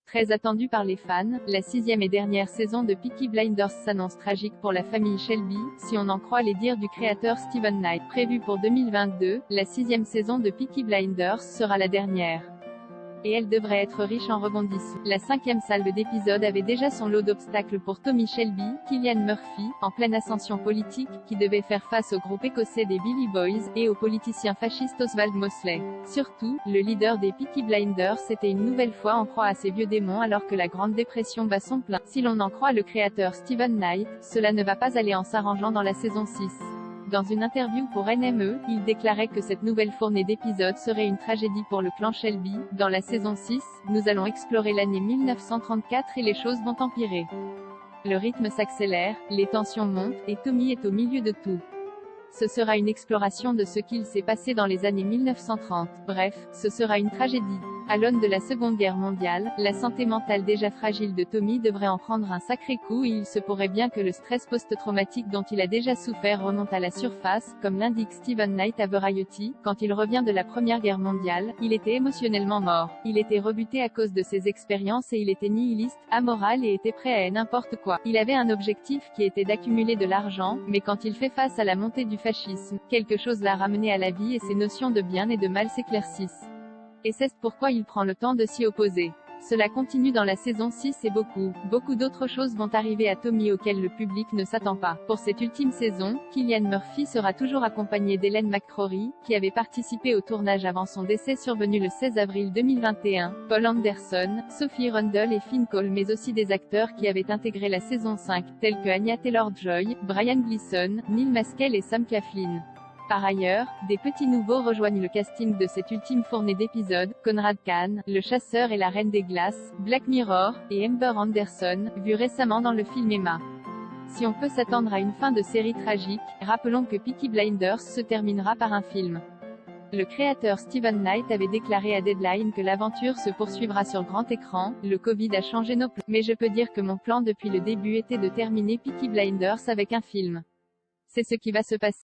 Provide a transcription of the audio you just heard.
Très attendue par les fans, la 6e et dernière saison de Peaky Blinders s'annonce tragique pour la famille Shelby, si on en croit les dires du créateur Steven Knight. Prévue pour 2022, la 6e saison de Peaky Blinders sera la dernière. Et elle devrait être riche en rebondissements. La 5e salve d'épisodes avait déjà son lot d'obstacles pour Tommy Shelby, Cillian Murphy, en pleine ascension politique, qui devait faire face au groupe écossais des Billy Boys, et au politicien fasciste Oswald Mosley. Surtout, le leader des Peaky Blinders était une nouvelle fois en proie à ses vieux démons alors que la Grande Dépression bat son plein. Si l'on en croit le créateur Steven Knight, cela ne va pas aller en s'arrangeant dans la saison 6. Dans une interview pour NME, il déclarait que cette nouvelle fournée d'épisodes serait une tragédie pour le clan Shelby. Dans la saison 6, nous allons explorer l'année 1934 et les choses vont empirer. Le rythme s'accélère, les tensions montent, et Tommy est au milieu de tout. Ce sera une exploration de ce qu'il s'est passé dans les années 1930. Bref, ce sera une tragédie. À l'aune de la Seconde Guerre mondiale, la santé mentale déjà fragile de Tommy devrait en prendre un sacré coup et il se pourrait bien que le stress post-traumatique dont il a déjà souffert remonte à la surface, comme l'indique Steven Knight à Variety. Quand il revient de la Première Guerre mondiale, il était émotionnellement mort. Il était rebuté à cause de ses expériences et il était nihiliste, amoral et était prêt à n'importe quoi. Il avait un objectif qui était d'accumuler de l'argent, mais quand il fait face à la montée du fascisme, quelque chose l'a ramené à la vie et ses notions de bien et de mal s'éclaircissent. Et c'est pourquoi il prend le temps de s'y opposer. Cela continue dans la saison 6 et beaucoup d'autres choses vont arriver à Tommy auxquelles le public ne s'attend pas. Pour cette ultime saison, Cillian Murphy sera toujours accompagné d'Ellen McCrory, qui avait participé au tournage avant son décès survenu le 16 avril 2021, Paul Anderson, Sophie Rundle et Finn Cole mais aussi des acteurs qui avaient intégré la saison 5, tels que Anya Taylor-Joy, Brian Gleason, Neil Maskell et Sam Claflin. Par ailleurs, des petits nouveaux rejoignent le casting de cette ultime fournée d'épisodes, Conrad Khan, le chasseur et la reine des glaces, Black Mirror, et Amber Anderson, vue récemment dans le film Emma. Si on peut s'attendre à une fin de série tragique, rappelons que Peaky Blinders se terminera par un film. Le créateur Steven Knight avait déclaré à Deadline que l'aventure se poursuivra sur grand écran. Le Covid a changé nos plans, mais je peux dire que mon plan depuis le début était de terminer Peaky Blinders avec un film. C'est ce qui va se passer.